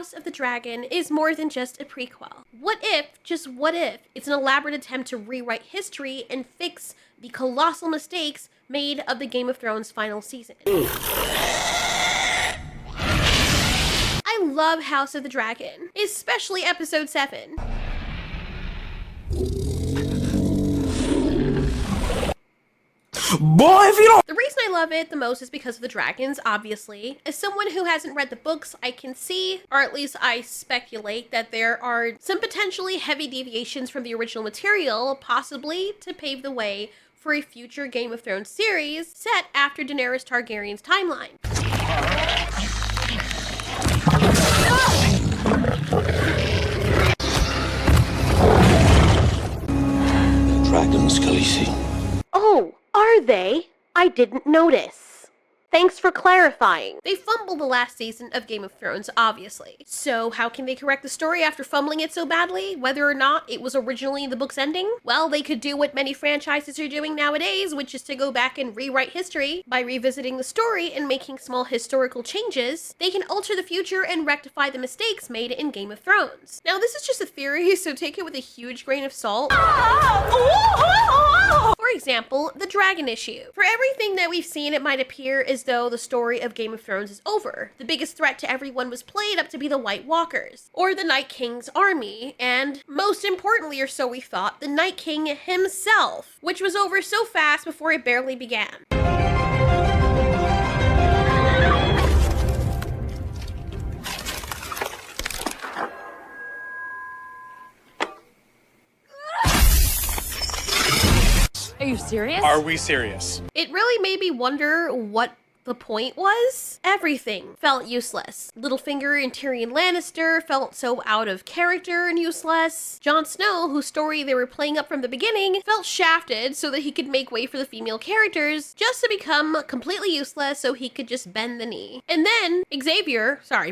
House of the Dragon is more than just a prequel? What if, just what if, it's an elaborate attempt to rewrite history and fix the colossal mistakes made of the Game of Thrones final season? I love House of the Dragon, especially episode 7. Boy, if you don't... The reason I love it the most is because of the dragons, obviously. As someone who hasn't read the books, I can see, or at least I speculate, that there are some potentially heavy deviations from the original material, possibly to pave the way for a future Game of Thrones series set after Daenerys Targaryen's timeline. Dragons, Khaleesi. Oh, are they? I didn't notice. Thanks for clarifying. They fumbled the last season of Game of Thrones, obviously. So how can they correct the story after fumbling it so badly, whether or not it was originally the book's ending? Well, they could do what many franchises are doing nowadays, which is to go back and rewrite history by revisiting the story and making small historical changes. They can alter the future and rectify the mistakes made in Game of Thrones. Now, this is just a theory, so take it with a huge grain of salt. For example, the dragon issue. For everything that we've seen, it might appear as though the story of Game of Thrones is over. The biggest threat to everyone was played up to be the White Walkers, or the Night King's army, and most importantly, or so we thought, the Night King himself, which was over so fast before it barely began. Are you serious? Are we serious? It really made me wonder what the point was. Everything felt useless. Littlefinger and Tyrion Lannister felt so out of character and useless. Jon Snow, whose story they were playing up from the beginning, felt shafted so that he could make way for the female characters, just to become completely useless so he could just bend the knee. And then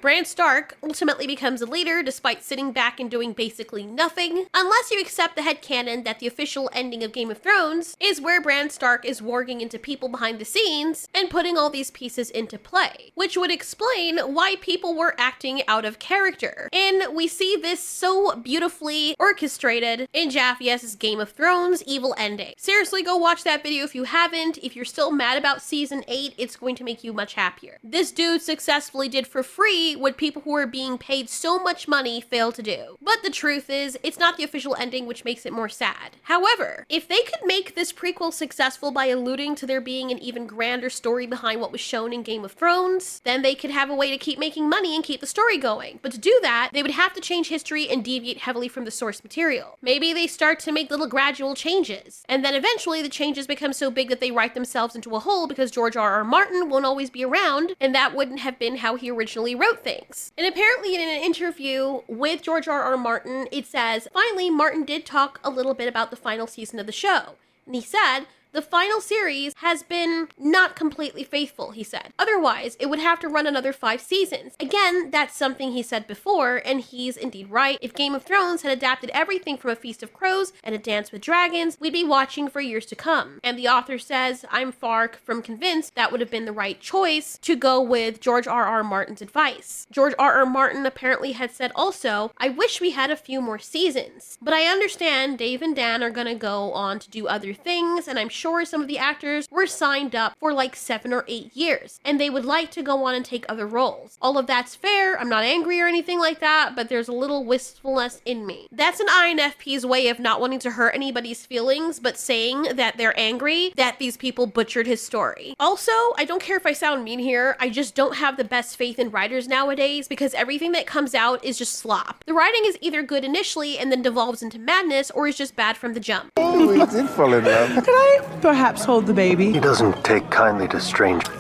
Bran Stark ultimately becomes a leader despite sitting back and doing basically nothing, unless you accept the headcanon that the official ending of Game of Thrones is where Bran Stark is warging into people behind the scenes and putting all these pieces into play, which would explain why people were acting out of character. And we see this so beautifully orchestrated in Jaffie's Game of Thrones evil ending. Seriously, go watch that video if you haven't. If you're still mad about season 8, it's going to make you much happier. This dude successfully did for free what people who are being paid so much money fail to do. But the truth is, it's not the official ending, which makes it more sad. However, if they could make this prequel successful by alluding to there being an even grander story behind what was shown in Game of Thrones, then they could have a way to keep making money and keep the story going. But to do that, they would have to change history and deviate heavily from the source material. Maybe they start to make little gradual changes, and then eventually the changes become so big that they write themselves into a hole because George R.R. Martin won't always be around, and that wouldn't have been how he originally wrote things. And apparently in an interview with George R.R. Martin, it says, finally, Martin did talk a little bit about the final season of the show. And he said, the final series has been not completely faithful, he said. Otherwise, it would have to run another 5 seasons. Again, that's something he said before, and he's indeed right. If Game of Thrones had adapted everything from A Feast of Crows and A Dance with Dragons, we'd be watching for years to come. And the author says, I'm far from convinced that would have been the right choice to go with George R.R. Martin's advice. George R.R. Martin apparently had said also, I wish we had a few more seasons, but I understand Dave and Dan are gonna go on to do other things, and I'm sure some of the actors were signed up for like 7 or 8 years, and they would like to go on and take other roles. All of that's fair. I'm not angry or anything like that, but there's a little wistfulness in me. That's an INFP's way of not wanting to hurt anybody's feelings, but saying that they're angry that these people butchered his story. Also, I don't care if I sound mean here, I just don't have the best faith in writers nowadays because everything that comes out is just slop. The writing is either good initially and then devolves into madness, or is just bad from the jump. Oh, he did fall in love. Can I perhaps hold the baby? He doesn't take kindly to strangers.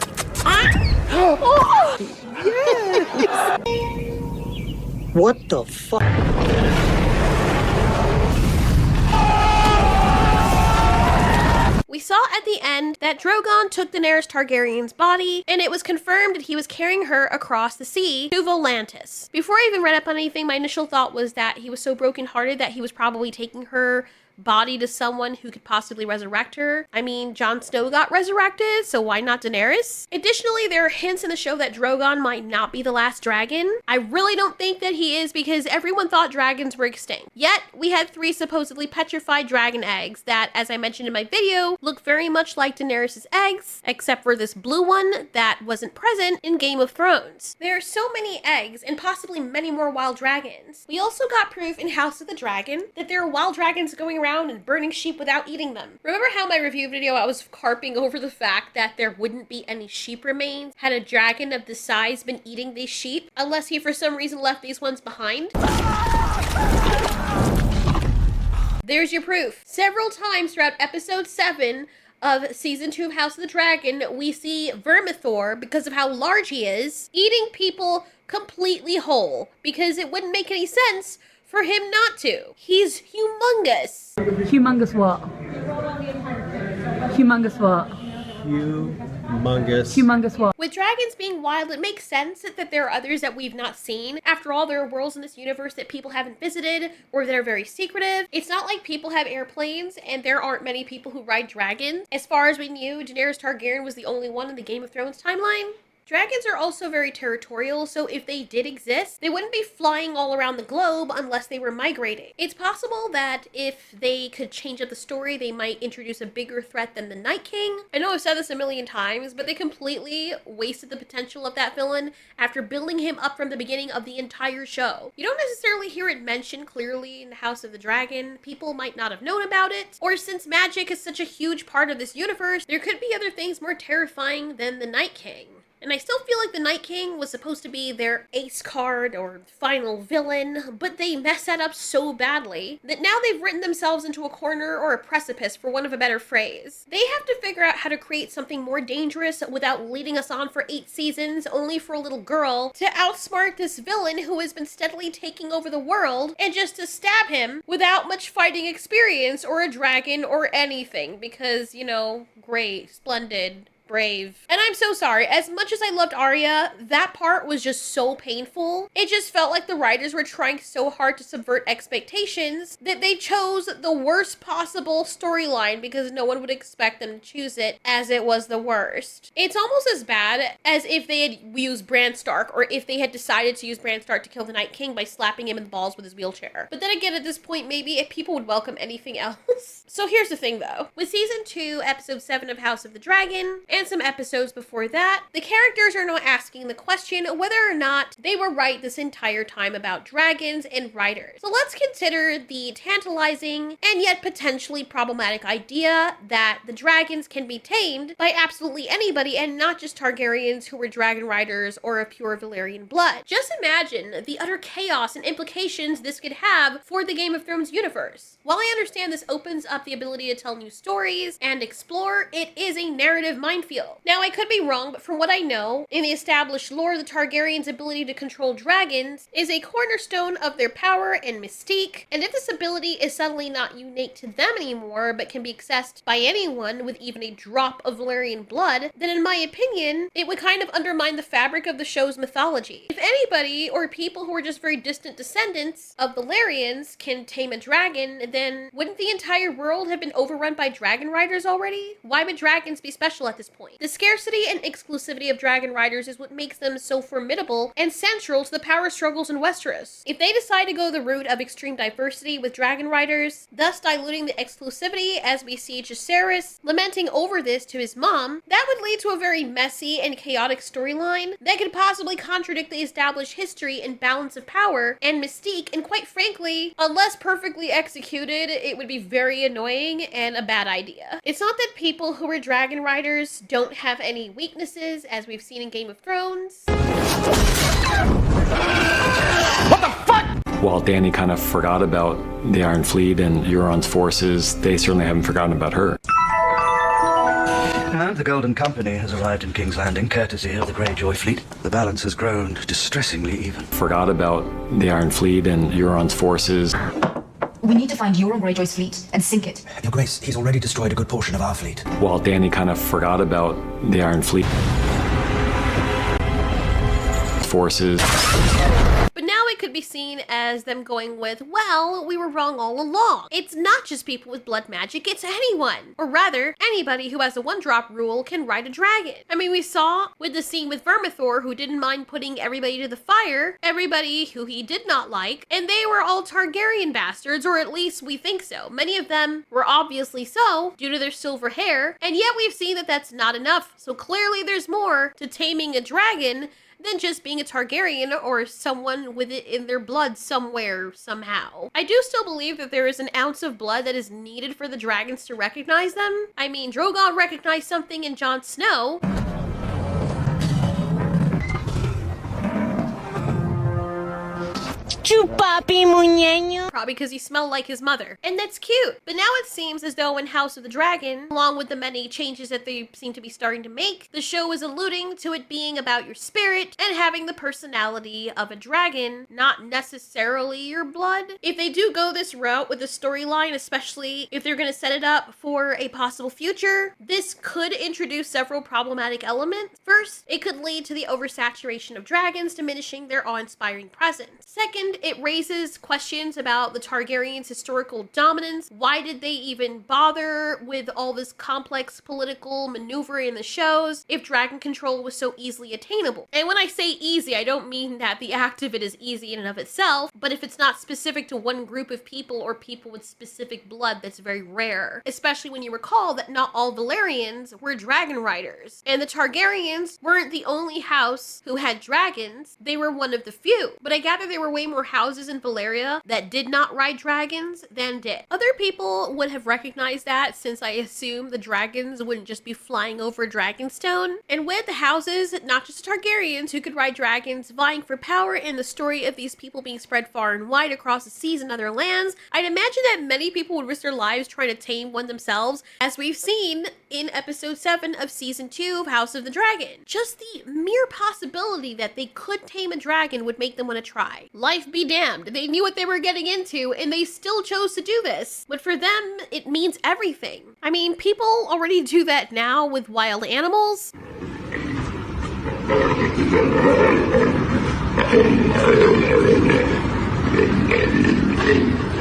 Oh, yes. What the fuck? We saw at the end that Drogon took Daenerys Targaryen's body, and it was confirmed that he was carrying her across the sea to Volantis. Before I even read up on anything, my initial thought was that he was so brokenhearted that he was probably taking her body to someone who could possibly resurrect her. I mean, Jon Snow got resurrected, so why not Daenerys? Additionally, there are hints in the show that Drogon might not be the last dragon. I really don't think that he is because everyone thought dragons were extinct. Yet, we had 3 supposedly petrified dragon eggs that, as I mentioned in my video, look very much like Daenerys' eggs, except for this blue one that wasn't present in Game of Thrones. There are so many eggs and possibly many more wild dragons. We also got proof in House of the Dragon that there are wild dragons going around and burning sheep without eating them. Remember how in my review video I was carping over the fact that there wouldn't be any sheep remains had a dragon of this size been eating these sheep, unless he for some reason left these ones behind? There's your proof. Several times throughout episode 7 of season 2 of House of the Dragon, we see Vermithor, because of how large he is, eating people completely whole, because it wouldn't make any sense for him not to. He's humongous. Humongous what? Humongous what? Humongous what? With dragons being wild, it makes sense that there are others that we've not seen. After all, there are worlds in this universe that people haven't visited or that are very secretive. It's not like people have airplanes and there aren't many people who ride dragons. As far as we knew, Daenerys Targaryen was the only one in the Game of Thrones timeline. Dragons are also very territorial, so if they did exist, they wouldn't be flying all around the globe unless they were migrating. It's possible that if they could change up the story, they might introduce a bigger threat than the Night King. I know I've said this a million times, but they completely wasted the potential of that villain after building him up from the beginning of the entire show. You don't necessarily hear it mentioned clearly in House of the Dragon. People might not have known about it, or since magic is such a huge part of this universe, there could be other things more terrifying than the Night King. And I still feel like the Night King was supposed to be their ace card or final villain, but they messed that up so badly that now they've written themselves into a corner or a precipice, for want of a better phrase. They have to figure out how to create something more dangerous without leading us on for 8 seasons only for a little girl to outsmart this villain who has been steadily taking over the world, and just to stab him without much fighting experience or a dragon or anything because, you know, great, splendid, brave. And I'm so sorry. As much as I loved Arya, that part was just so painful. It just felt like the writers were trying so hard to subvert expectations that they chose the worst possible storyline because no one would expect them to choose it, as it was the worst. It's almost as bad as if they had used Bran Stark, or if they had decided to use Bran Stark to kill the Night King by slapping him in the balls with his wheelchair. But then again, at this point, maybe if people would welcome anything else. So here's the thing though. With season 2, episode 7 of House of the Dragon, and some episodes before that, the characters are now asking the question whether or not they were right this entire time about dragons and riders. So let's consider the tantalizing and yet potentially problematic idea that the dragons can be tamed by absolutely anybody and not just Targaryens who were dragon riders or of pure Valyrian blood. Just imagine the utter chaos and implications this could have for the Game of Thrones universe. While I understand this opens up the ability to tell new stories and explore, it is a narrative minefield. Now, I could be wrong, but from what I know, in the established lore, the Targaryens' ability to control dragons is a cornerstone of their power and mystique, and if this ability is suddenly not unique to them anymore, but can be accessed by anyone with even a drop of Valyrian blood, then in my opinion, it would kind of undermine the fabric of the show's mythology. If anybody, or people who are just very distant descendants of Valyrians, can tame a dragon, then wouldn't the entire world have been overrun by dragon riders already? Why would dragons be special at this point? The scarcity and exclusivity of dragon riders is what makes them so formidable and central to the power struggles in Westeros. If they decide to go the route of extreme diversity with dragon riders, thus diluting the exclusivity, as we see Jacaerys lamenting over this to his mom, that would lead to a very messy and chaotic storyline that could possibly contradict the established history and balance of power and mystique, and quite frankly, unless perfectly executed, it would be very annoying and a bad idea. It's not that people who are dragon riders don't have any weaknesses, as we've seen in Game of Thrones. While Dany kind of forgot about the Iron Fleet and Euron's forces, they certainly haven't forgotten about her. And the Golden Company has arrived in King's Landing, courtesy of the Greyjoy fleet. The balance has grown distressingly even. Forgot about the Iron Fleet and Euron's forces. We need to find Euron Greyjoy's fleet and sink it. Your Grace, he's already destroyed a good portion of our fleet. While Dany kind of forgot about the Iron Fleet forces. But now it could be seen as them going with, well, we were wrong all along. It's not just people with blood magic, it's anyone. Or rather, anybody who has a one-drop rule can ride a dragon. I mean, we saw with the scene with Vermithor, who didn't mind putting everybody to the fire, everybody who he did not like, and they were all Targaryen bastards, or at least we think so. Many of them were obviously so, due to their silver hair, and yet we've seen that that's not enough. So clearly there's more to taming a dragon than just being a Targaryen or someone with it in their blood somewhere, somehow. I do still believe that there is an ounce of blood that is needed for the dragons to recognize them. I mean, Drogon recognized something in Jon Snow. Chupapi muñeño. Probably because he smelled like his mother. And that's cute. But now it seems as though in House of the Dragon, along with the many changes that they seem to be starting to make, the show is alluding to it being about your spirit and having the personality of a dragon, not necessarily your blood. If they do go this route with the storyline, especially if they're going to set it up for a possible future, this could introduce several problematic elements. First, it could lead to the oversaturation of dragons, diminishing their awe-inspiring presence. Second, it raises questions about the Targaryens' historical dominance. Why did they even bother with all this complex political maneuvering in the shows if dragon control was so easily attainable? And when I say easy, I don't mean that the act of it is easy in and of itself, but if it's not specific to one group of people or people with specific blood, that's very rare. Especially when you recall that not all Valyrians were dragon riders. And the Targaryens weren't the only house who had dragons, they were one of the few. But I gather there were way more houses in Valyria that did not ride dragons than did. Other people would have recognized that, since I assume the dragons wouldn't just be flying over Dragonstone. And with the houses, not just Targaryens who could ride dragons vying for power, and the story of these people being spread far and wide across the seas and other lands, I'd imagine that many people would risk their lives trying to tame one themselves, as we've seen in episode 7 of season 2 of House of the Dragon. Just the mere possibility that they could tame a dragon would make them want to try. Life be damned, they knew what they were getting into and they still chose to do this. But for them, it means everything. I mean, people already do that now with wild animals.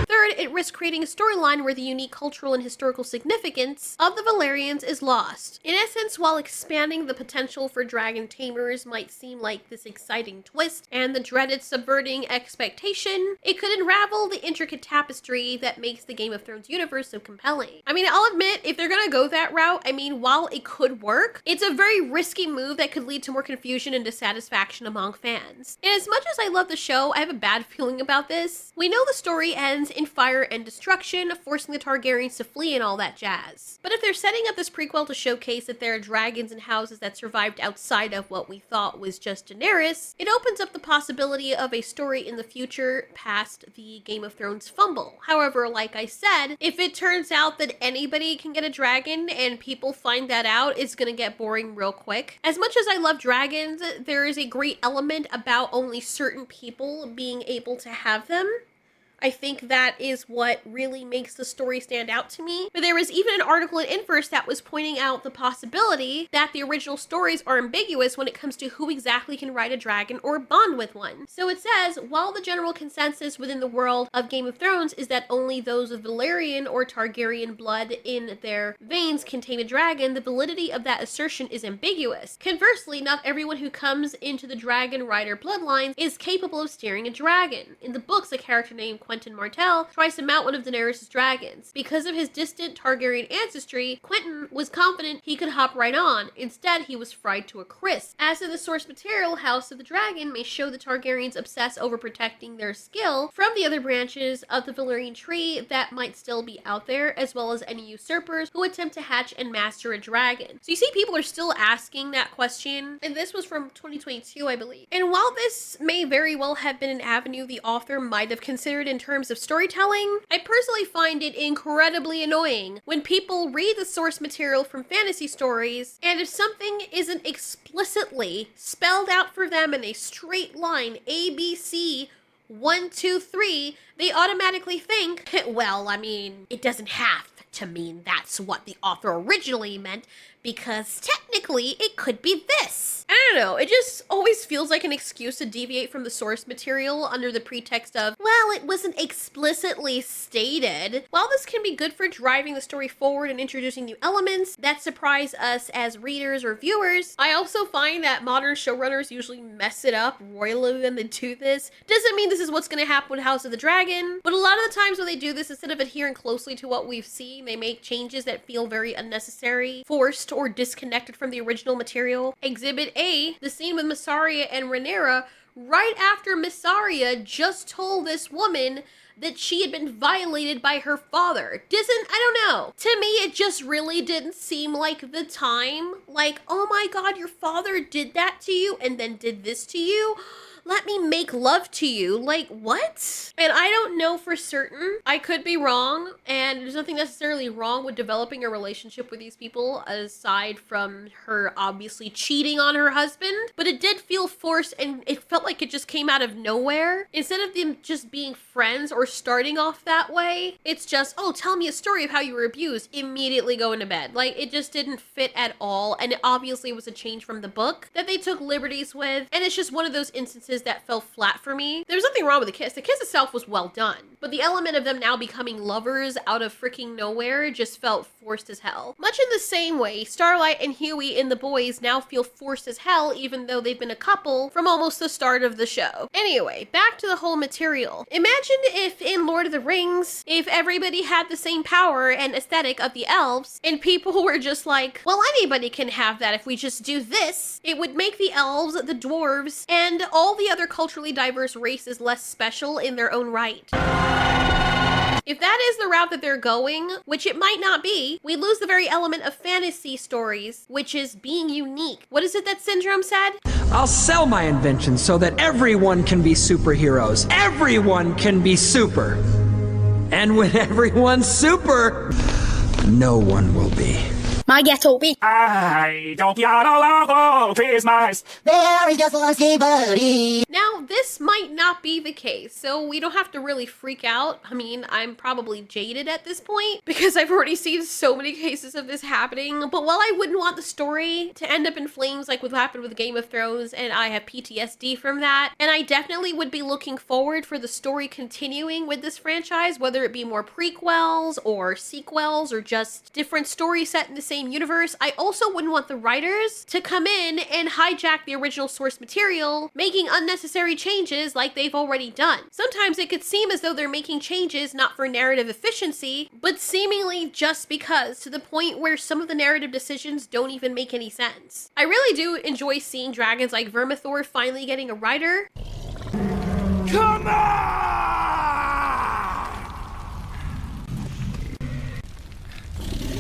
Third, it risks creating a storyline where the unique cultural and historical significance of the Valyrians is lost. In essence, while expanding the potential for dragon tamers might seem like this exciting twist and the dreaded subverting expectation, it could unravel the intricate tapestry that makes the Game of Thrones universe so compelling. I mean, I'll admit, if they're gonna go that route, I mean, while it could work, it's a very risky move that could lead to more confusion and dissatisfaction among fans. And as much as I love the show, I have a bad feeling about this. We know the story ends in fire and destruction, forcing the Targaryens to flee and all that jazz. But if they're setting up this prequel to showcase that there are dragons and houses that survived outside of what we thought was just Daenerys, it opens up the possibility of a story in the future past the Game of Thrones fumble. However, like I said, if it turns out that anybody can get a dragon and people find that out, it's gonna get boring real quick. As much as I love dragons, there is a great element about only certain people being able to have them. I think that is what really makes the story stand out to me. But there was even an article in Inverse that was pointing out the possibility that the original stories are ambiguous when it comes to who exactly can ride a dragon or bond with one. So it says, while the general consensus within the world of Game of Thrones is that only those with Valyrian or Targaryen blood in their veins can tame a dragon, the validity of that assertion is ambiguous. Conversely, not everyone who comes into the dragon rider bloodlines is capable of steering a dragon. In the books, a character named Quentin Martell tries to mount one of Daenerys' dragons. Because of his distant Targaryen ancestry, Quentin was confident he could hop right on. Instead, he was fried to a crisp. As in the source material, House of the Dragon may show the Targaryens obsess over protecting their skill from the other branches of the Valyrian tree that might still be out there, as well as any usurpers who attempt to hatch and master a dragon. So you see, people are still asking that question, and this was from 2022, I believe. And while this may very well have been an avenue the author might have considered in terms of storytelling, I personally find it incredibly annoying when people read the source material from fantasy stories, and if something isn't explicitly spelled out for them in a straight line, ABC, 1, 2, 3, they automatically think, well, I mean, it doesn't have to mean that's what the author originally meant, because technically it could be this. I don't know, it just always feels like an excuse to deviate from the source material under the pretext of, well, it wasn't explicitly stated. While this can be good for driving the story forward and introducing new elements that surprise us as readers or viewers, I also find that modern showrunners usually mess it up royally when they do this. Doesn't mean this is what's going to happen with House of the Dragon, but a lot of the times when they do this, instead of adhering closely to what we've seen, they make changes that feel very unnecessary, forced, or disconnected from the original material. Exhibit A, the scene with Mysaria and Rhaenyra, right after Mysaria just told this woman that she had been violated by her father. I don't know. To me, it just really didn't seem like the time. Like, oh my god, your father did that to you and then did this to you? Let me make love to you. Like, what? And I don't know for certain. I could be wrong, and there's nothing necessarily wrong with developing a relationship with these people, aside from her obviously cheating on her husband. But it did feel forced, and it felt like it just came out of nowhere. Instead of them just being friends or starting off that way, it's just, oh, tell me a story of how you were abused. Immediately go into bed. Like, it just didn't fit at all, and it obviously was a change from the book that they took liberties with, and it's just one of those instances that fell flat for me. There was nothing wrong with the kiss. The kiss itself was well done, but the element of them now becoming lovers out of freaking nowhere just felt forced as hell. Much in the same way, Starlight and Huey in The Boys now feel forced as hell, even though they've been a couple from almost the start of the show. Anyway, back to the whole material. Imagine if in Lord of the Rings, if everybody had the same power and aesthetic of the elves, and people were just like, well, anybody can have that if we just do this. It would make the elves, the dwarves, and all the other culturally diverse races less special in their own right. If that is the route that they're going, which it might not be, we lose the very element of fantasy stories, which is being unique. What is it that Syndrome said? I'll sell my invention so that everyone can be superheroes. Everyone can be super. And when everyone's super, no one will be. My ghetto be. I don't get along for Christmas. There is just one buddy. Now, this might not be the case, so we don't have to really freak out. I mean, I'm probably jaded at this point because I've already seen so many cases of this happening. But while I wouldn't want the story to end up in flames like what happened with Game of Thrones, and I have PTSD from that, and I definitely would be looking forward for the story continuing with this franchise, whether it be more prequels or sequels or just different stories set in the same universe, I also wouldn't want the writers to come in and hijack the original source material, making unnecessary changes like they've already done. Sometimes it could seem as though they're making changes not for narrative efficiency, but seemingly just because, to the point where some of the narrative decisions don't even make any sense. I really do enjoy seeing dragons like Vermithor finally getting a writer. Come on!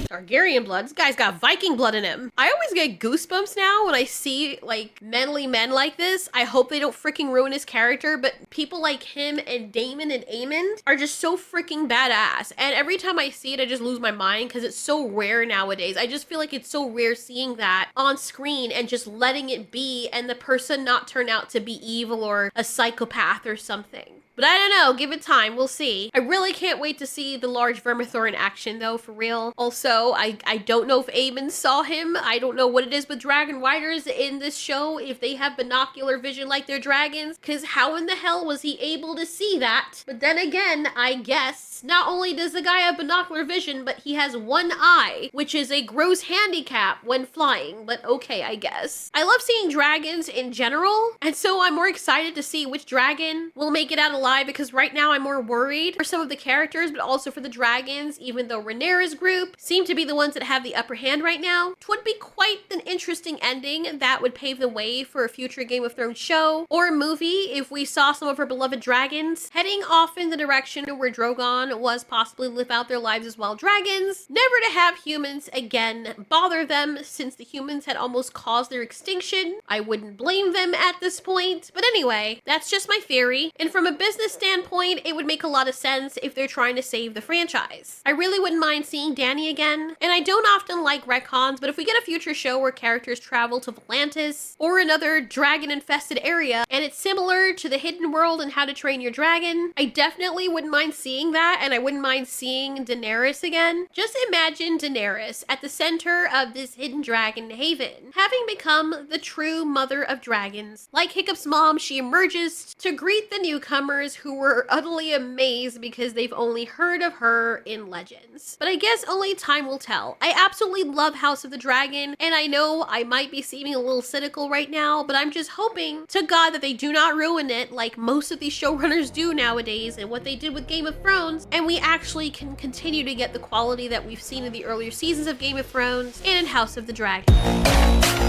Targaryen blood. This guy's got Viking blood in him. I always get goosebumps now when I see, like, manly men like this. I hope they don't freaking ruin his character, but people like him and Daemon and Aemond are just so freaking badass. And every time I see it, I just lose my mind because it's so rare nowadays. I just feel like it's so rare seeing that on screen and just letting it be and the person not turn out to be evil or a psychopath or something. But I don't know, give it time, we'll see. I really can't wait to see the large Vermithor in action though, for real. Also, I don't know if Aemon saw him. I don't know what it is with dragon riders in this show, if they have binocular vision like their dragons, because how in the hell was he able to see that? But then again, I guess, not only does the guy have binocular vision, but he has one eye, which is a gross handicap when flying, but okay, I guess. I love seeing dragons in general, and so I'm more excited to see which dragon will make it out alive, because right now I'm more worried for some of the characters, but also for the dragons, even though Rhaenyra's group seem to be the ones that have the upper hand right now. It would be quite an interesting ending that would pave the way for a future Game of Thrones show or movie if we saw some of our beloved dragons heading off in the direction where Drogon was possibly live out their lives as wild dragons, never to have humans again bother them, since the humans had almost caused their extinction. I wouldn't blame them at this point, but anyway, that's just my theory. And from a business business standpoint, it would make a lot of sense if they're trying to save the franchise. I really wouldn't mind seeing Dany again, and I don't often like retcons, but if we get a future show where characters travel to Volantis or another dragon-infested area, and it's similar to the Hidden World and How to Train Your Dragon, I definitely wouldn't mind seeing that, and I wouldn't mind seeing Daenerys again. Just imagine Daenerys at the center of this hidden dragon haven, having become the true mother of dragons. Like Hiccup's mom, she emerges to greet the newcomers who were utterly amazed because they've only heard of her in legends. But I guess only time will tell. I absolutely love House of the Dragon, and I know I might be seeming a little cynical right now, but I'm just hoping to God that they do not ruin it like most of these showrunners do nowadays and what they did with Game of Thrones, and we actually can continue to get the quality that we've seen in the earlier seasons of Game of Thrones and in House of the Dragon.